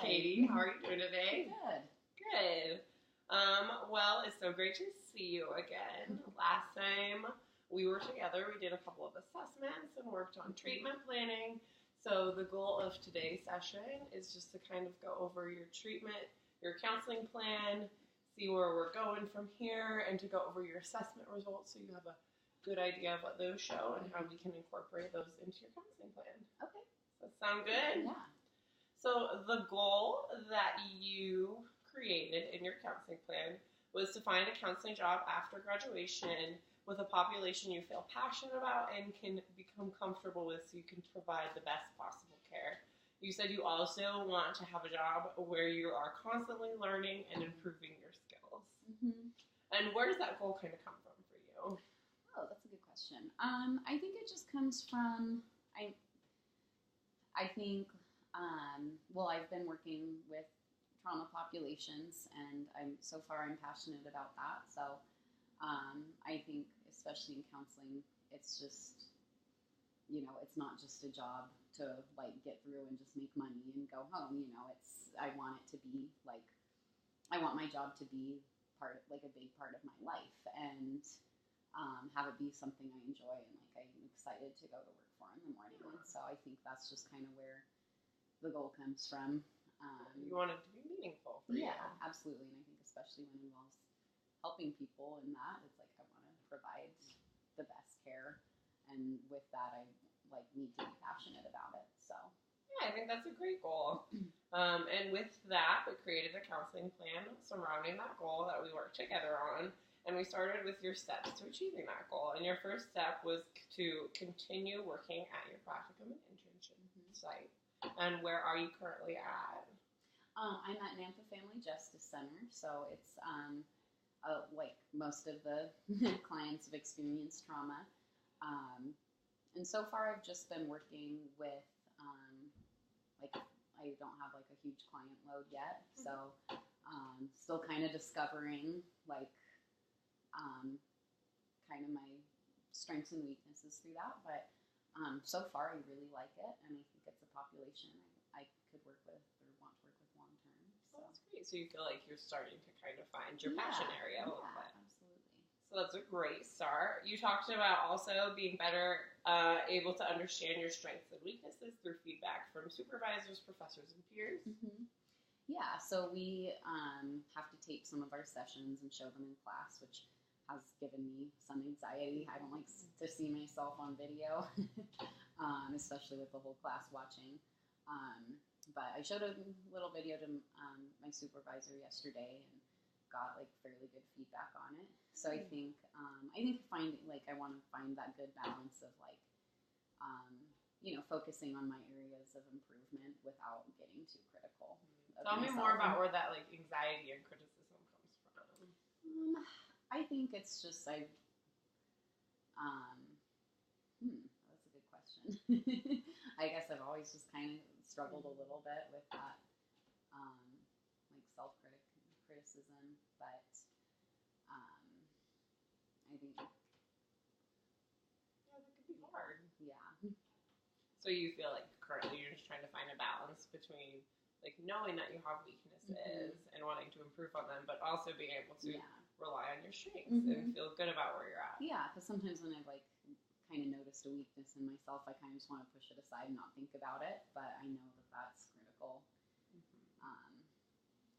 Katie. How are you doing today? Good. Good. Well, it's so great to see you again. Last time we were together, we did a couple of assessments and worked on treatment planning. So the goal of today's session is just to kind of go over your treatment, your counseling plan, see where we're going from here, and to go over your assessment results so you have a good idea of what those show and how we can incorporate those into your counseling plan. Okay. Does that sound good? Yeah. So the goal that you created in your counseling plan was to find a counseling job after graduation with a population you feel passionate about and can become comfortable with so you can provide the best possible care. You said you also want to have a job where you are constantly learning and improving your skills. Mm-hmm. And where does that goal kind of come from for you? Oh, that's a good question. I think it just comes from, I think, well, I've been working with trauma populations, and I'm passionate about that. So I think, especially in counseling, it's just, it's not just a job to like get through and just make money and go home. I want it to be like, I want my job to be a big part of my life, and have it be something I enjoy and like I'm excited to go to work for in the morning. And so I think that's just kind of where the goal comes from. You want it to be meaningful for you. Yeah, absolutely. And I think especially when it involves helping people in that, it's like I want to provide the best care, and with that I like need to be passionate about it. So yeah, I think that's a great goal. And with that, we created a counseling plan surrounding that goal that we worked together on. And we started with your steps to achieving that goal. And your first step was to continue working at your practicum and internship site. And where are you currently at? I'm at Nampa Family Justice Center. So it's like most of the clients have experienced trauma. And so far I've just been working with, like I don't have like a huge client load yet. So still kind of discovering like kind of my strengths and weaknesses through that. But so far I really like it, and I think it's a population I could work with or want to work with long term. So that's great. So you feel like you're starting to kind of find your passion area a little bit. Absolutely. So that's a great start. You talked about also being better able to understand your strengths and weaknesses through feedback from supervisors, professors, and peers. Mm-hmm. Yeah, so we have to tape some of our sessions and show them in class, which has given me some anxiety. I don't like to see myself on video, especially with the whole class watching. But I showed a little video to my supervisor yesterday and got like fairly good feedback on it. So I think finding like I want to find that good balance of like focusing on my areas of improvement without getting too critical. Tell me more about where that like anxiety and criticism comes from. I think it's just that's a good question. I guess I've always just kind of struggled a little bit with that, like self-criticism, but I think that could be hard. Yeah. So you feel like currently you're just trying to find a balance between like knowing that you have weaknesses and wanting to improve on them, but also being able to rely on your strengths and feel good about where you're at. Yeah, because sometimes when I've like kind of noticed a weakness in myself, I kind of just want to push it aside and not think about it. But I know that that's critical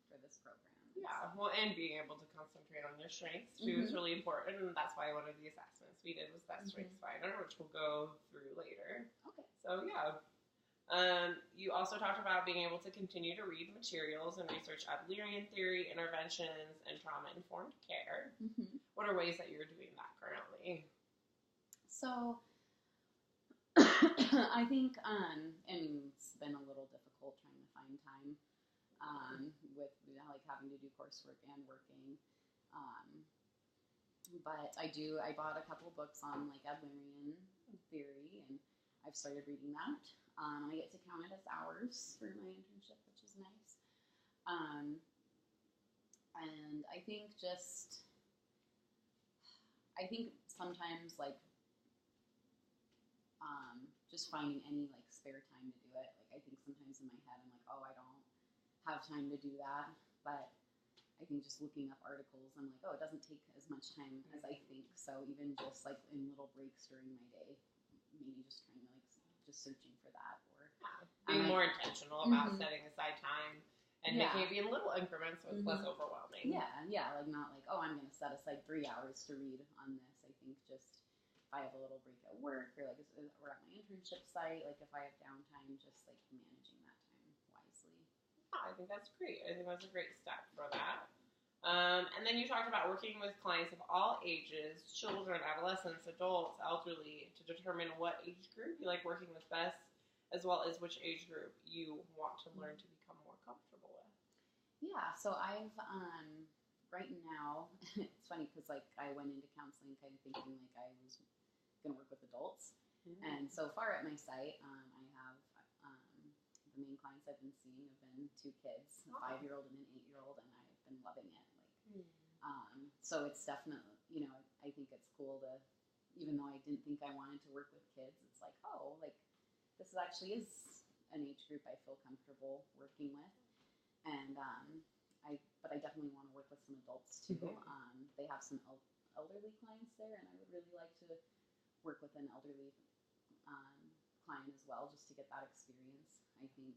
for this program. Yeah, well, and being able to concentrate on your strengths too is really important, and that's why one of the assessments we did was that Strengths Finder, which we'll go through later. Okay. So yeah. You also talked about being able to continue to read materials and research Adlerian theory, interventions, and trauma-informed care. What are ways that you're doing that currently? So, I think, it's been a little difficult trying to find time with like having to do coursework and working. But I bought a couple books on like Adlerian theory, and I've started reading that. I get to count it as hours for my internship, which is nice. And I think sometimes like just finding any like spare time to do it. Like I think sometimes in my head I'm like, oh, I don't have time to do that. But I think just looking up articles, I'm like, oh, it doesn't take as much time as I think. So even just like in little breaks during my day, maybe just trying to like just searching for that, or being more intentional about setting aside time and making it be in little increments so it's less overwhelming. Yeah, like not like, oh, I'm going to set aside 3 hours to read on this. I think just if I have a little break at work or like we're at my internship site, like if I have downtime, just like managing that time wisely. I think that's great. I think that's a great step for that. And then you talked about working with clients of all ages, children, adolescents, adults, elderly, to determine what age group you like working with best, as well as which age group you want to learn to become more comfortable with. Yeah, so I've, right now, it's funny because like I went into counseling kind of thinking like I was going to work with adults. And so far at my site, I have the main clients I've been seeing have been 2 kids, a 5-year-old and an 8-year-old, and I've been loving it. So it's definitely, I think it's cool to, even though I didn't think I wanted to work with kids, it's like, oh, like this actually is an age group I feel comfortable working with. And but I definitely want to work with some adults too. They have some elderly clients there, and I would really like to work with an elderly client as well, just to get that experience. I think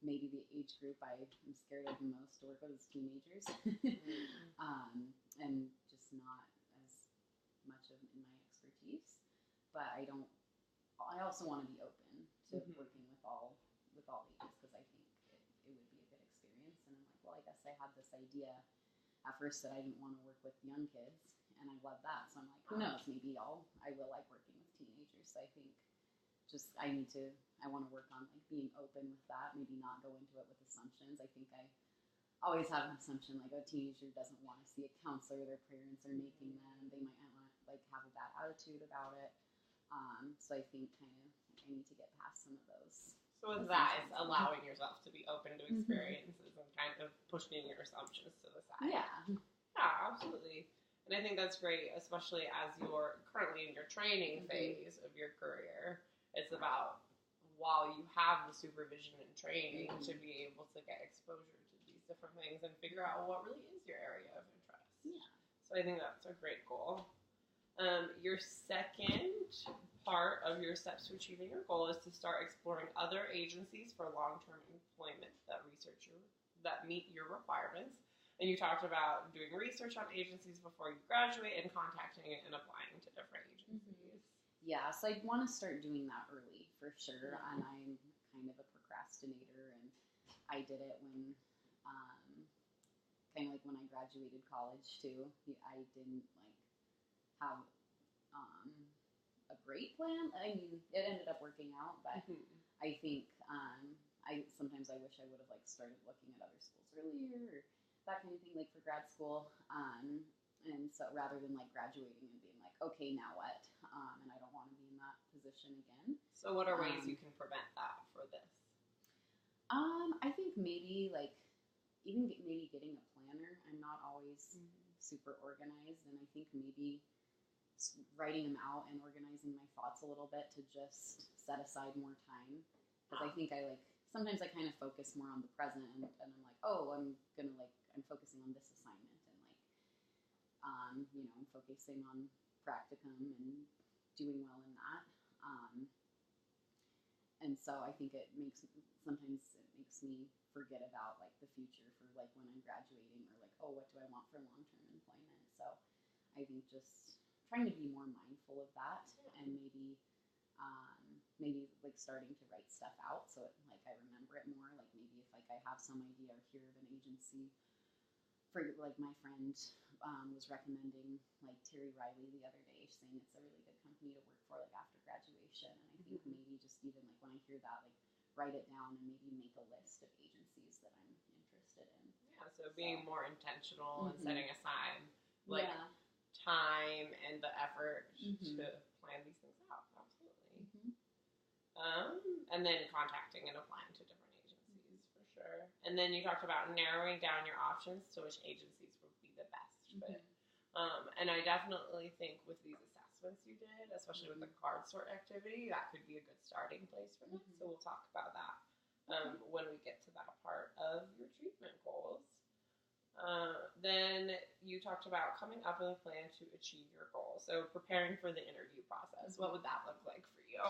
maybe the age group I am scared of the most to work with is teenagers, and just not as much of in my expertise. But I also want to be open to working with all ages, because I think it would be a good experience. And I'm like, well, I guess I had this idea at first that I didn't want to work with young kids, and I love that. So I'm like, who knows? Maybe I will like working with teenagers. So I think I want to work on like being open with that. Maybe not go into it with assumptions. I think I always have an assumption like a teenager doesn't want to see a counselor. Their parents are making them. They might not like have a bad attitude about it. So I think kind of I need to get past some of those. So with that, it's allowing yourself to be open to experiences and kind of pushing your assumptions to the side. Yeah, absolutely. And I think that's great, especially as you're currently in your training phase of your career. It's about, while you have the supervision and training, to be able to get exposure to these different things and figure out what really is your area of interest. Yeah. So I think that's a great goal. Your second part of your steps to achieving your goal is to start exploring other agencies for long-term employment that meet your requirements. And you talked about doing research on agencies before you graduate and contacting and applying to different agencies. Yeah, so I want to start doing that early for sure. And I'm kind of a procrastinator, and I did it when, kind of like when I graduated college too. I didn't like have a great plan. I mean, it ended up working out, but I think sometimes I wish I would have like started looking at other schools earlier, or that kind of thing, like for grad school. And so rather than like graduating and being like, okay, now what? And I don't want to be in that position again. So what are ways you can prevent that for this? I think maybe like even maybe getting a planner. I'm not always super organized, and I think maybe writing them out and organizing my thoughts a little bit to just set aside more time. Because I think sometimes I kind of focus more on the present, and I'm like, oh, I'm focusing on this assignment, and like, I'm focusing on practicum and doing well in that. And so I think sometimes it makes me forget about like the future for like when I'm graduating, or like, oh, what do I want for long-term employment? So I think just trying to be more mindful of that, and maybe like starting to write stuff out so like I remember it more. Like maybe if like I have some idea or hear of an agency, for like my friend was recommending like Terry Riley the other day, saying it's a really good company to work for like after graduation. And I think maybe just even like when I hear that, like write it down and maybe make a list of agencies that I'm interested in. Yeah, so being more intentional and setting aside like time and the effort to plan these things out. Absolutely. And then contacting and applying to different agencies for sure. And then you talked about narrowing down your options to which agencies would be the best fit. And I definitely think with these assessments you did, especially with the card sort activity, that could be a good starting place for this. So we'll talk about that when we get to that part of your Then you talked about coming up with a plan to achieve your goal. So preparing for the interview process. What would that look like for you?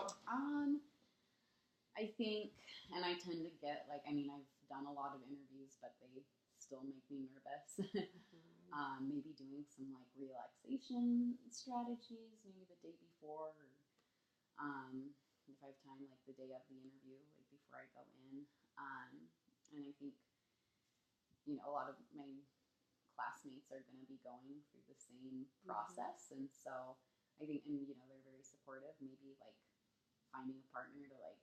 I think, and I tend to get like, I mean, I've done a lot of interviews, but they still make me nervous. Maybe doing some like relaxation strategies, maybe the day before, or if I have time, like the day of the interview, like before I go in. And I think, you know, a lot of my classmates are going to be going through the same process, and so I think, and you know, they're very supportive. Maybe like finding a partner to like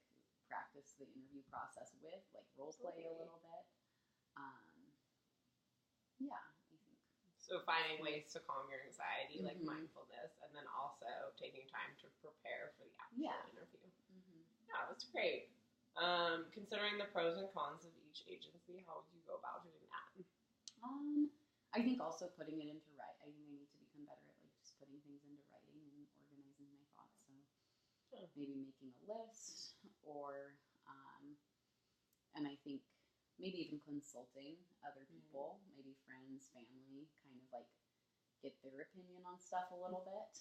practice the interview process with, like role play a little bit. Yeah, I think. So finding ways to calm your anxiety, like mindfulness, and then also taking time to prepare for the actual interview. Yeah, that's great. Considering the pros and cons of each agency, how would you go about doing that? I think also putting it into writing. I think I need to become better at like just putting things into writing and organizing my thoughts. So maybe making a list, or and I think maybe even consulting other people, maybe friends, family, kind of like get their opinion on stuff a little bit.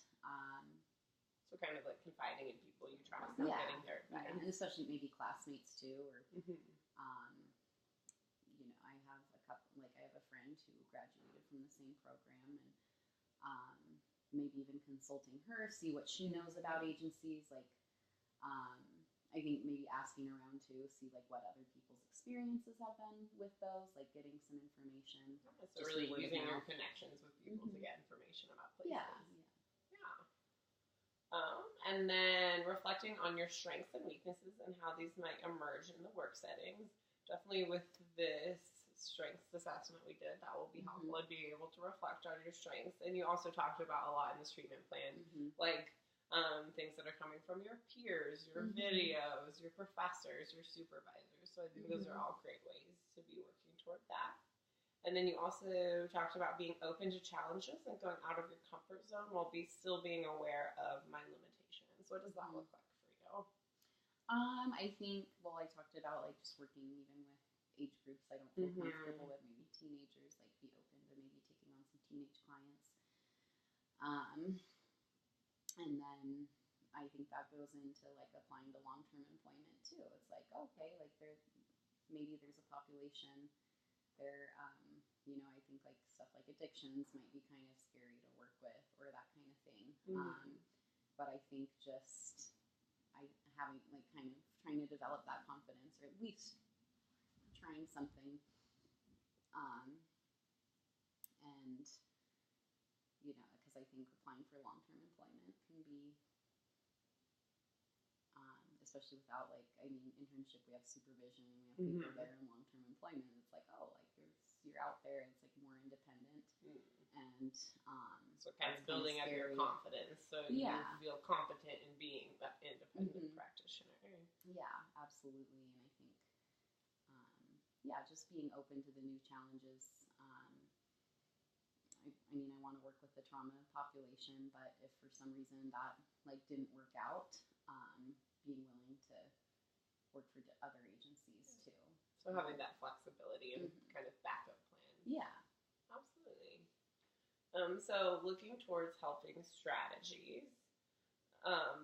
So kind of like confiding in people you trust and getting their advice. And especially maybe classmates too, or you know, I have a couple, like I have a friend who graduated from the same program, and maybe even consulting her, see what she knows about agencies, like I think maybe asking around too, see like what other people's experiences have been with those, like getting some information. So really using your connections with people to get information about places. Yeah. And then reflecting on your strengths and weaknesses and how these might emerge in the work settings. Definitely with this strengths assessment we did, that will be helpful in being able to reflect on your strengths. And you also talked about a lot in this treatment plan, like things that are coming from your peers, your videos, your professors, your supervisors. So I think those are all great ways to be working toward that. And then you also talked about being open to challenges and going out of your comfort zone while still being aware of my limitations. What does that look like for you? I think, well, I talked about like just working even with age groups I don't feel comfortable with, maybe teenagers, like be open to maybe taking on some teenage clients. And then I think that goes into like applying to long-term employment too. It's like, okay, like maybe there's a population there, you know, I think like stuff like addictions might be kind of scary to work with, or that kind of thing. But I think just having like kind of trying to develop that confidence, or at least trying something, and you know, because I think applying for long-term employment can be, especially without like, I mean, internship, we have supervision, we have people there in long-term employment. It's like, oh, like you're out there, it's like more independent, and so kind of building up your confidence, so you feel competent in being that independent practitioner. Yeah, absolutely. And I think, just being open to the new challenges. I mean, I want to work with the trauma population, but if for some reason that like didn't work out, being willing to work for other agencies too. So having that flexibility and kind of backup plans. Yeah, absolutely. So looking towards helping strategies,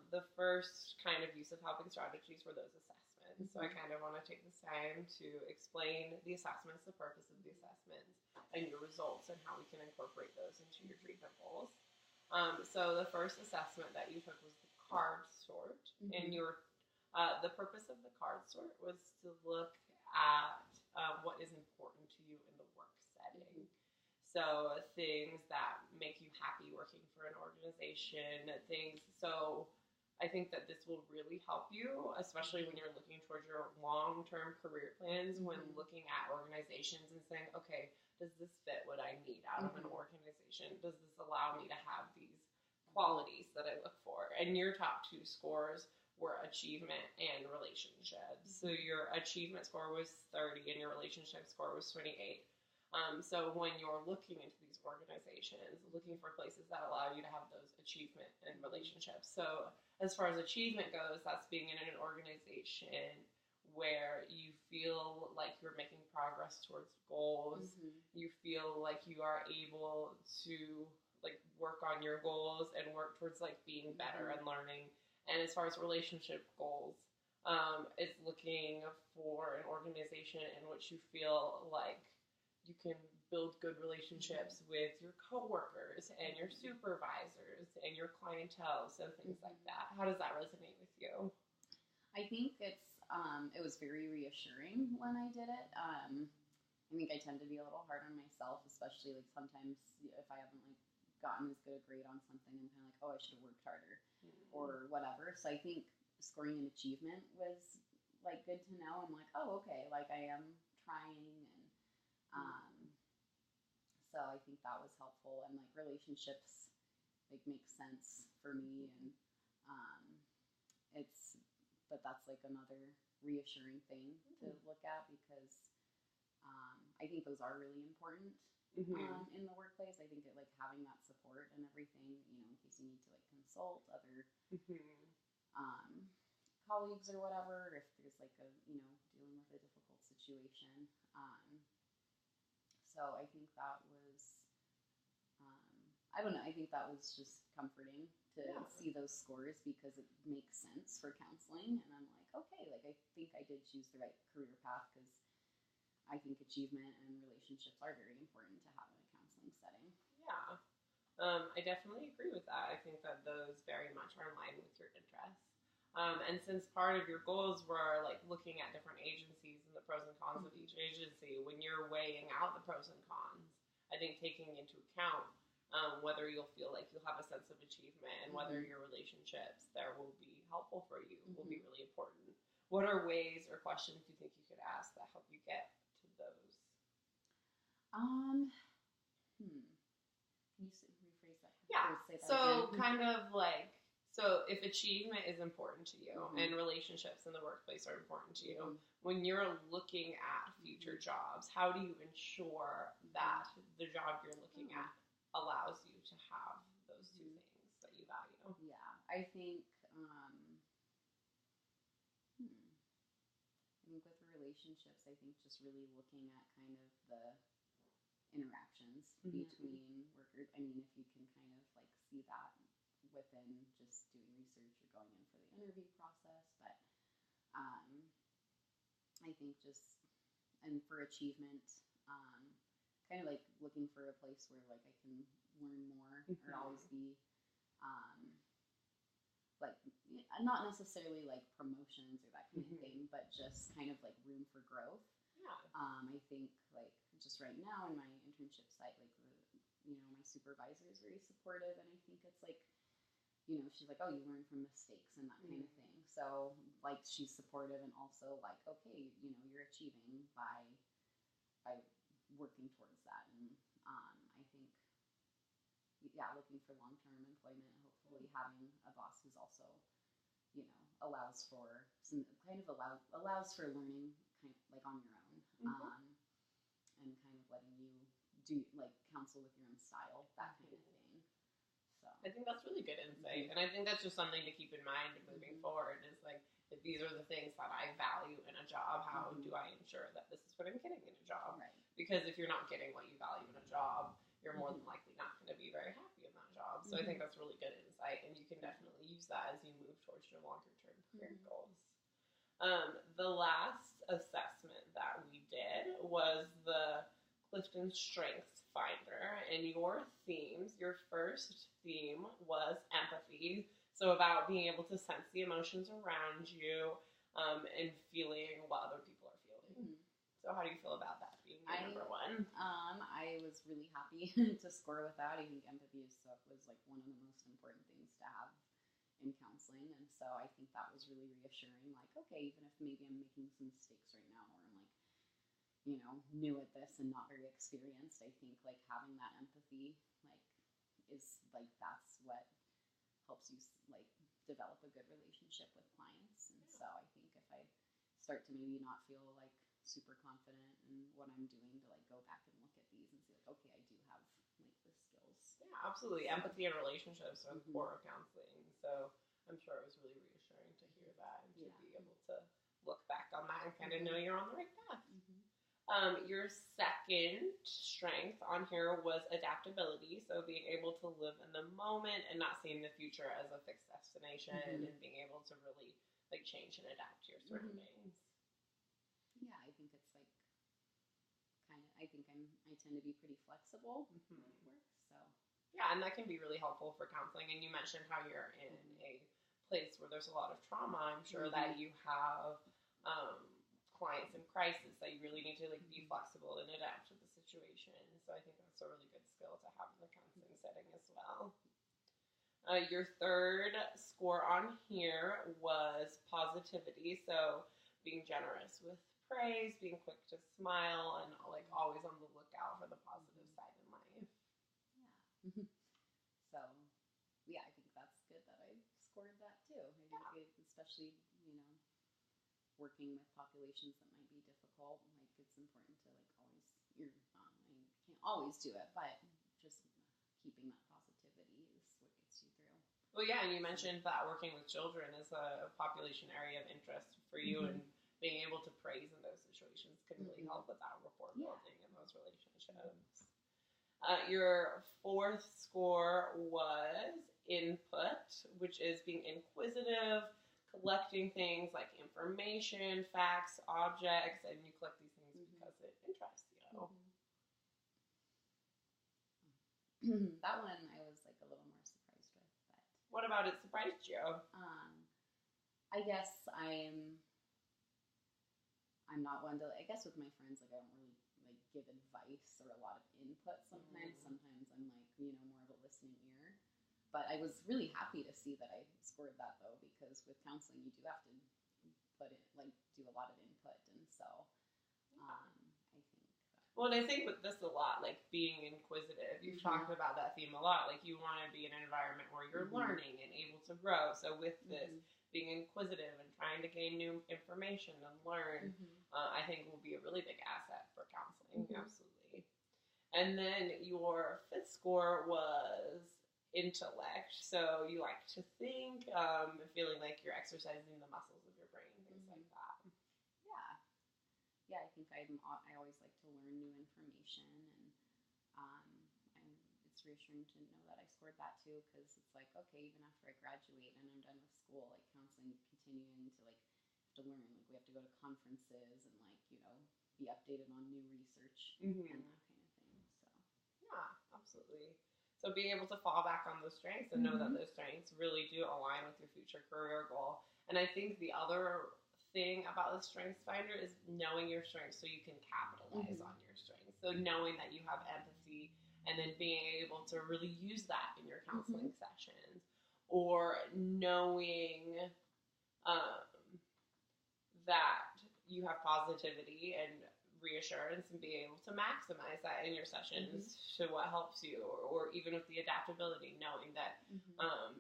the first kind of use of helping strategies were those assessments. So I kind of want to take this time to explain the assessments, the purpose of the assessments, and your results, and how we can incorporate those into your treatment goals. So the first assessment that you took was the card sort, and the purpose of the card sort was to look at what is important to you in the work setting. So things that make you happy working for an organization, so I think that this will really help you, especially when you're looking towards your long-term career plans, when looking at organizations and saying, okay, does this fit what I need out of an organization? Does this allow me to have these qualities that I look for? And your top two scores were achievement and relationships. So your achievement score was 30 and your relationship score was 28. So when you're looking into these organizations, looking for places that allow you to have those achievement and relationships. So as far as achievement goes, that's being in an organization where you feel like you're making progress progress towards goals. Mm-hmm. You feel like you are able to like work on your goals and work towards like being better and learning. And as far as relationship goals, it's looking for an organization in which you feel like you can build good relationships with your coworkers and your supervisors and your clientele and things like that. How does that resonate with you? I think it was very reassuring when I did it. I think I tend to be a little hard on myself, especially like sometimes if I haven't like gotten as good a grade on something, I'm kind of like, oh, I should have worked harder or whatever. So I think scoring an achievement was like good to know. I'm like, oh, okay, like I am trying, and so I think that was helpful. And like relationships like make sense for me, and but that's like another reassuring thing to look at because I think those are really important in the workplace. I think like having that support and everything, you know, in case you need to like consult other colleagues or whatever, if there's like a, you know, dealing with a difficult situation. So I think that was, I don't know, I think that was just comforting to see those scores because it makes sense for counseling. And I'm like, okay, like I think I did choose the right career path because I think achievement and relationships are very important to have in a counseling setting. Yeah. I definitely agree with that. I think that those very much are in line with your interests. And since part of your goals were like looking at different agencies and the pros and cons of each agency, when you're weighing out the pros and cons, I think taking into account whether you'll feel like you'll have a sense of achievement and whether your relationships there will be helpful for you will be really important. What are ways or questions you think you could ask that help you get to those? Can you rephrase that? Yeah. Say that so again? kind of like, so if achievement is important to you and relationships in the workplace are important to you, when you're looking at future jobs, how do you ensure that the job you're looking at allows you to have those two things that you value? Yeah, I think with relationships, I think just really looking at kind of the interactions between workers. I mean, if you can kind of like see that within just doing research or going in for the interview process, but I think just, and for achievement, kind of like looking for a place where like I can learn more or always be like not necessarily like promotions or that kind of thing, but just kind of like room for growth. Yeah. I think like just right now in my internship site, like my supervisor is very supportive, and I think it's like, you know, she's like, oh, you learn from mistakes and that kind of thing. So like she's supportive and also like, okay, you know, you're achieving by working towards that. And I think looking for long-term employment, hopefully having a boss who's also, you know, allows for learning kind of like on your own, and kind of letting you do like counsel with your own style, that kind of thing. So I think that's really good insight, and I think that's just something to keep in mind moving forward. Is like, if these are the things that I value in a job, how do I ensure that this is what I'm getting in a job? Right. Because if you're not getting what you value in a job, you're more than likely not going to be very happy in that job. So I think that's really good insight, and you can definitely use that as you move towards your longer-term career goals. The last assessment that we did was the Clifton Strengths Finder, and your first theme was empathy. So about being able to sense the emotions around you and feeling what other people are feeling. So how do you feel about that being your number one? I was really happy to score with that. I think empathy was like one of the most important things to have in counseling, and so I think that was really reassuring. Like, okay, even if maybe I'm making some mistakes right now, or I'm like, you know, new at this and not very experienced, I think like having that empathy like is like that's what helps you like develop a good relationship with clients. And so I think if I start to maybe not feel like super confident in what I'm doing, to like go back and look at these and see like, okay, I do have like the skills. Yeah, absolutely. Empathy and relationships are the core of counseling. So I'm sure it was really reassuring to hear that and to be able to look back on that and kind of know you're on the right path. Your second strength on here was adaptability. So being able to live in the moment and not seeing the future as a fixed destination, Mhm. and being able to really like change and adapt to your surroundings. Yeah, I think it's like I think I tend to be pretty flexible Mhm. with work, so. Yeah, and that can be really helpful for counseling. And you mentioned how you're in a place where there's a lot of trauma. I'm sure that you have um, clients in crisis that you really need to like be flexible and adapt to the situation. So I think that's a really good skill to have in the counseling setting as well. Your third score on here was positivity. So being generous with praise, being quick to smile, and like always on the lookout for the positive side in life. Yeah. So, yeah, I think that's good that I scored that too. I think especially, you know, working with populations that might be difficult, like it's important to like always, I can't always do it, but just keeping that positivity is what gets you through. Well, yeah, and you mentioned that working with children is a population area of interest for you, and being able to praise in those situations can really help with that rapport building and those relationships. Your fourth score was input, which is being inquisitive, collecting things like information, facts, objects, and you collect these things because it interests you. That one I was like a little more surprised with, but What about it surprised you? I guess I'm not one to, I guess with my friends, like I don't really like give advice or a lot of input sometimes. Sometimes I'm like, you know, more of a listening ear. But I was really happy to see that I scored that though, because with counseling you do have to put it, like do a lot of input. And so I think Well, and I think with this a lot, like being inquisitive, you've talked about that theme a lot. Like you want to be in an environment where you're learning and able to grow. So with this, being inquisitive and trying to gain new information and learn, I think will be a really big asset for counseling. Absolutely. And then your fifth score was intellect. So you like to think, feeling like you're exercising the muscles of your brain, things like that. Yeah, I think I always like to learn new information, and it's reassuring to know that I scored that too, because it's like, okay, even after I graduate and I'm done with school, like counseling, continuing to like have to learn, like we have to go to conferences and like, you know, be updated on new research and that kind of thing. So yeah, absolutely. So being able to fall back on those strengths and know that those strengths really do align with your future career goal. And I think the other thing about the Strengths Finder is knowing your strengths so you can capitalize on your strengths. So knowing that you have empathy and then being able to really use that in your counseling sessions, or knowing that you have positivity and reassurance and being able to maximize that in your sessions to what helps you, or even with the adaptability, knowing that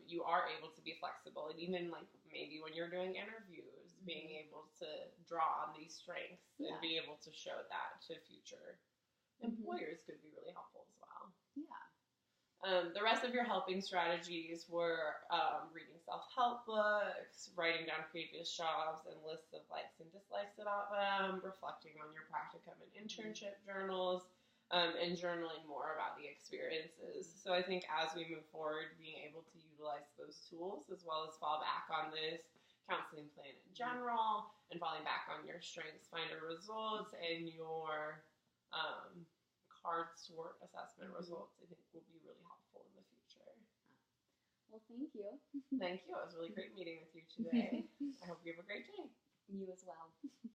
you are able to be flexible, and even like maybe when you're doing interviews, being able to draw on these strengths and be able to show that to future employers could be really helpful as well. Yeah. The rest of your helping strategies were reading self-help books, writing down previous jobs and lists of likes and dislikes about them, reflecting on your practicum and internship journals, and journaling more about the experiences. So I think as we move forward, being able to utilize those tools as well as fall back on this counseling plan in general and falling back on your Strengths Finder results and your card sort assessment results, I think will be really helpful in the future. Well, thank you. Thank you. It was really great meeting with you today. I hope you have a great day. You as well.